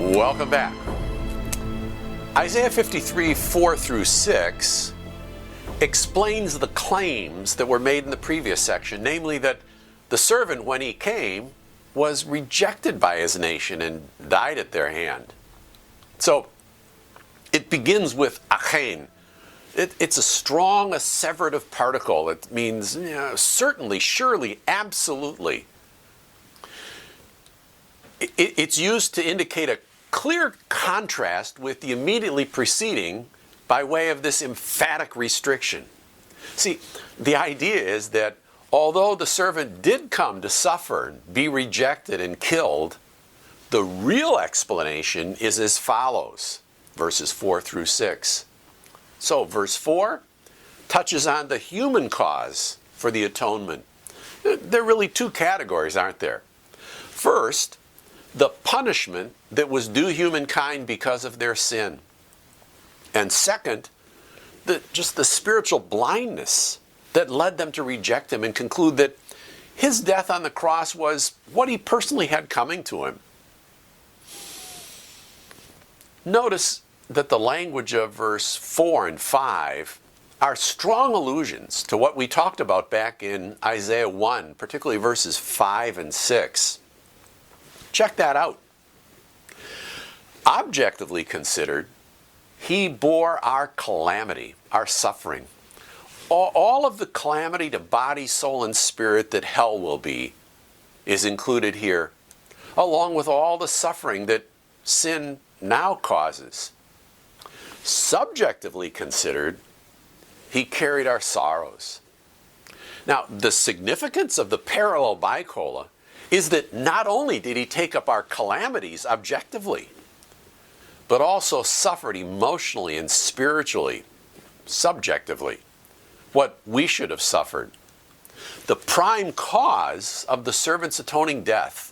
Welcome back. Isaiah 53, 4 through 6 explains the claims that were made in the previous section, namely that the servant, when he came, was rejected by his nation and died at their hand. So it begins with achen. It's a strong asseverative particle. It means certainly, surely, absolutely. It's used to indicate a clear contrast with the immediately preceding by way of this emphatic restriction. See, the idea is that although the servant did come to suffer, be rejected, and killed, the real explanation is as follows, verses 4 through 6. So, verse 4 touches on the human cause for the atonement. There are really two categories, aren't there? First, the punishment that was due humankind because of their sin. And second, just the spiritual blindness that led them to reject him and conclude that his death on the cross was what he personally had coming to him. Notice that the language of verse 4 and 5 are strong allusions to what we talked about back in Isaiah 1, particularly verses 5 and 6. Check that out. Objectively considered, he bore our calamity, our suffering. All of the calamity to body, soul, and spirit that hell will be is included here, along with all the suffering that sin now causes. Subjectively considered, he carried our sorrows. Now, the significance of the parallel bicola is that not only did he take up our calamities objectively, but also suffered emotionally and spiritually, subjectively, what we should have suffered. The prime cause of the servant's atoning death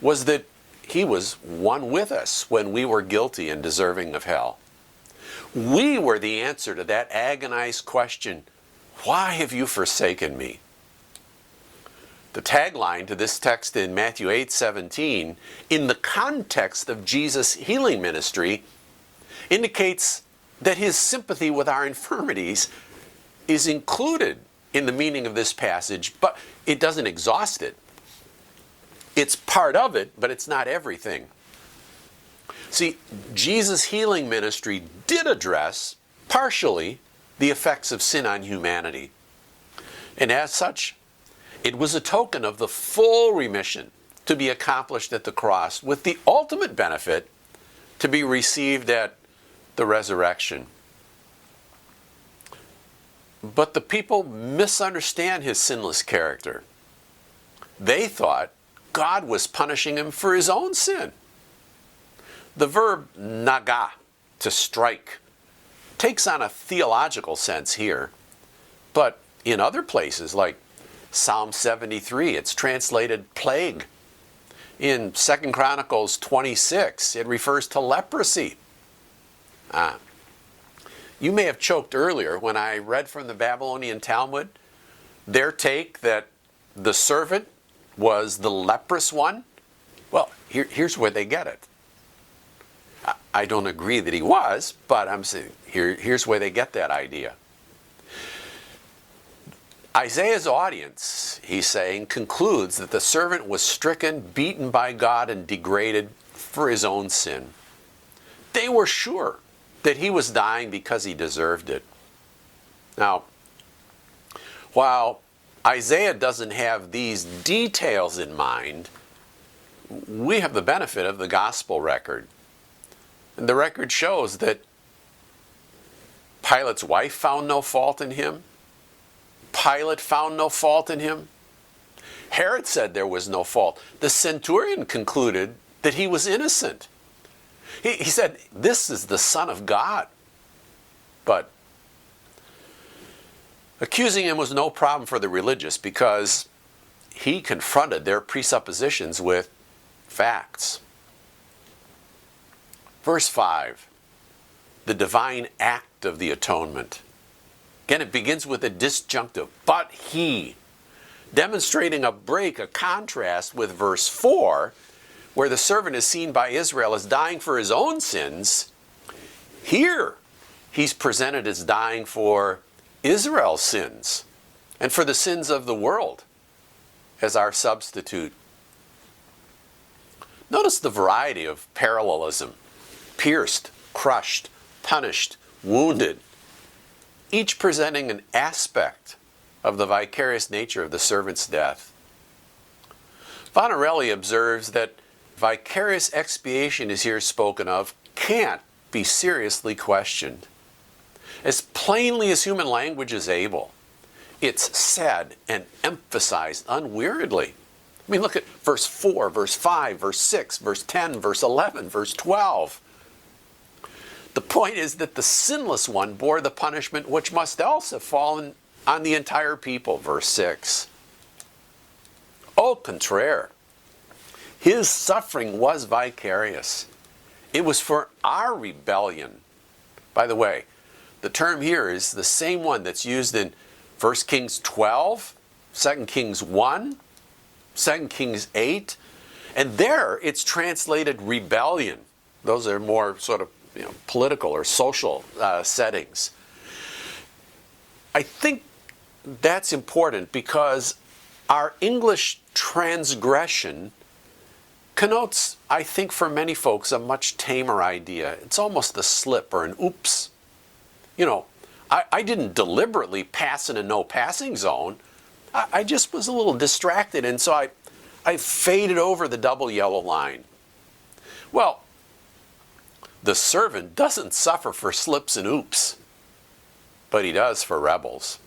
was that he was one with us when we were guilty and deserving of hell. We were the answer to that agonized question, why have you forsaken me? The tagline to this text in Matthew 8:17, in the context of Jesus' healing ministry, indicates that his sympathy with our infirmities is included in the meaning of this passage, but it doesn't exhaust it. It's part of it, but it's not everything. See, Jesus' healing ministry did address, partially, the effects of sin on humanity. And as such, it was a token of the full remission to be accomplished at the cross, with the ultimate benefit to be received at the resurrection. But the people misunderstand his sinless character. They thought God was punishing him for his own sin. The verb naga, to strike, takes on a theological sense here, but in other places, like Psalm 73, it's translated plague. In 2 Chronicles 26, it refers to leprosy. You may have choked earlier when I read from the Babylonian Talmud their take that the servant was the leprous one. Well, here's where they get it. I don't agree that he was, but I'm saying here's where they get that idea. Isaiah's audience, he's saying, concludes that the servant was stricken, beaten by God, and degraded for his own sin. They were sure that he was dying because he deserved it. Now, while Isaiah doesn't have these details in mind, we have the benefit of the gospel record. And the record shows that Pilate's wife found no fault in him. Pilate found no fault in him. Herod said there was no fault. The centurion concluded that he was innocent. He said, this is the Son of God. But accusing him was no problem for the religious, because he confronted their presuppositions with facts. Verse 5, the divine act of the atonement. Again, it begins with a disjunctive, but he, demonstrating a break, a contrast with verse 4, where the servant is seen by Israel as dying for his own sins, here he's presented as dying for Israel's sins and for the sins of the world as our substitute. Notice the variety of parallelism: pierced, crushed, punished, wounded, each presenting an aspect of the vicarious nature of the servant's death. Vonarelli observes that vicarious expiation is here spoken of can't be seriously questioned. As plainly as human language is able, it's said and emphasized unweariedly. I mean, look at verse 4, verse 5, verse 6, verse 10, verse 11, verse 12. The point is that the sinless one bore the punishment which must else have fallen on the entire people, verse 6. Au contraire, his suffering was vicarious. It was for our rebellion. By the way, the term here is the same one that's used in 1 Kings 12, 2 Kings 1, 2 Kings 8, and there it's translated rebellion. Those are more sort of political or social settings. I think that's important because our English transgression connotes, I think for many folks, a much tamer idea. It's almost a slip or an oops. I didn't deliberately pass in a no passing zone. I just was a little distracted, and so I faded over the double yellow line. Well, the servant doesn't suffer for slips and oops, but he does for rebels.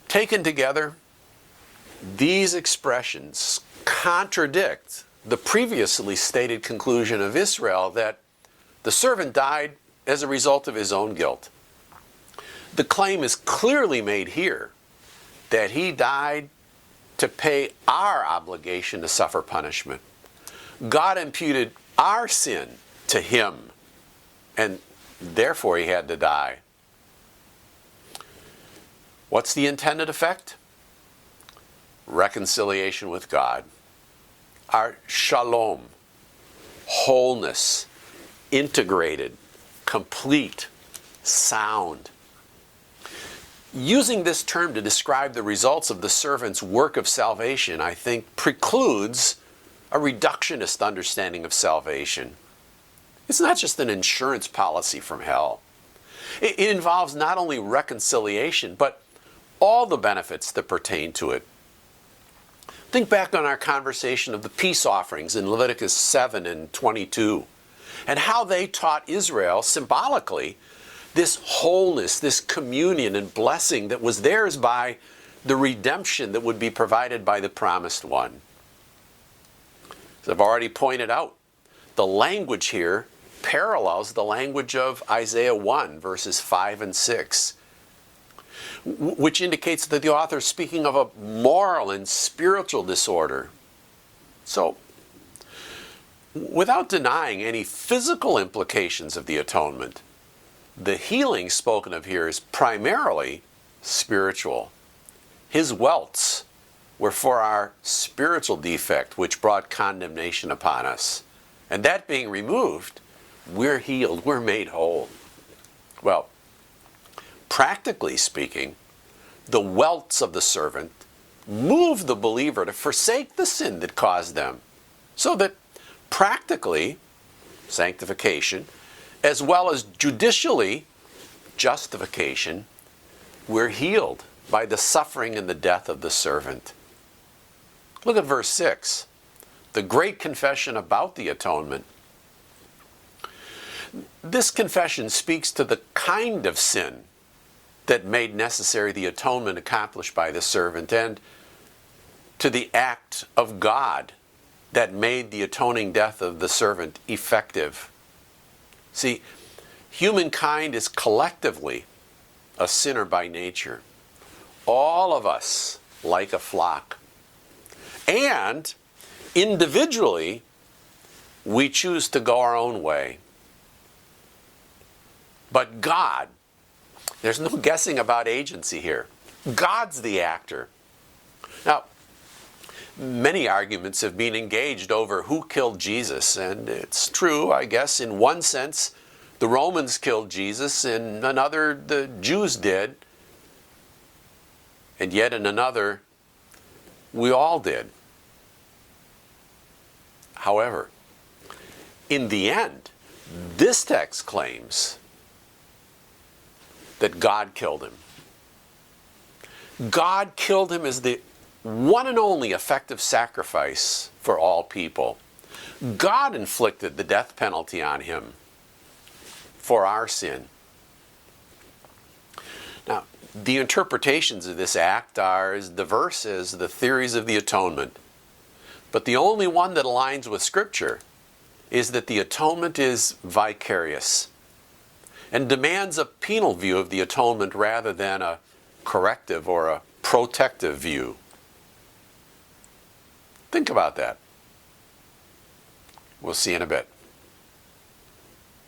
Taken together, these expressions contradict the previously stated conclusion of Israel that the servant died as a result of his own guilt. The claim is clearly made here that he died to pay our obligation to suffer punishment. God imputed our sin to him, and therefore he had to die. What's the intended effect? Reconciliation with God. Our shalom, wholeness, integrated, complete, sound. Using this term to describe the results of the servant's work of salvation, I think, precludes a reductionist understanding of salvation. It's not just an insurance policy from hell. It involves not only reconciliation, but all the benefits that pertain to it. Think back on our conversation of the peace offerings in Leviticus 7 and 22, and how they taught Israel symbolically this wholeness, this communion and blessing that was theirs by the redemption that would be provided by the promised one. As I've already pointed out, the language here parallels the language of Isaiah 1, verses 5 and 6, which indicates that the author is speaking of a moral and spiritual disorder. So, without denying any physical implications of the atonement, the healing spoken of here is primarily spiritual. His welts were for our spiritual defect, which brought condemnation upon us. And that being removed, we're healed, we're made whole. Well, practically speaking, the welts of the servant move the believer to forsake the sin that caused them, so that practically, sanctification, as well as judicially, justification, we're healed by the suffering and the death of the servant. Look at verse 6, the great confession about the atonement. This confession speaks to the kind of sin that made necessary the atonement accomplished by the servant, and to the act of God that made the atoning death of the servant effective. See, humankind is collectively a sinner by nature. All of us like a flock. And individually, we choose to go our own way. But God, there's no guessing about agency here. God's the actor. Now, Many arguments have been engaged over who killed Jesus, and it's true, I guess, in one sense, the Romans killed Jesus, in another, the Jews did, and yet in another, we all did. However, in the end, this text claims that God killed him. God killed him as the one and only effective sacrifice for all people. God inflicted the death penalty on him for our sin. Now, the interpretations of this act are as diverse as the theories of the atonement, but the only one that aligns with Scripture is that the atonement is vicarious and demands a penal view of the atonement rather than a corrective or a protective view. Think about that. We'll see you in a bit.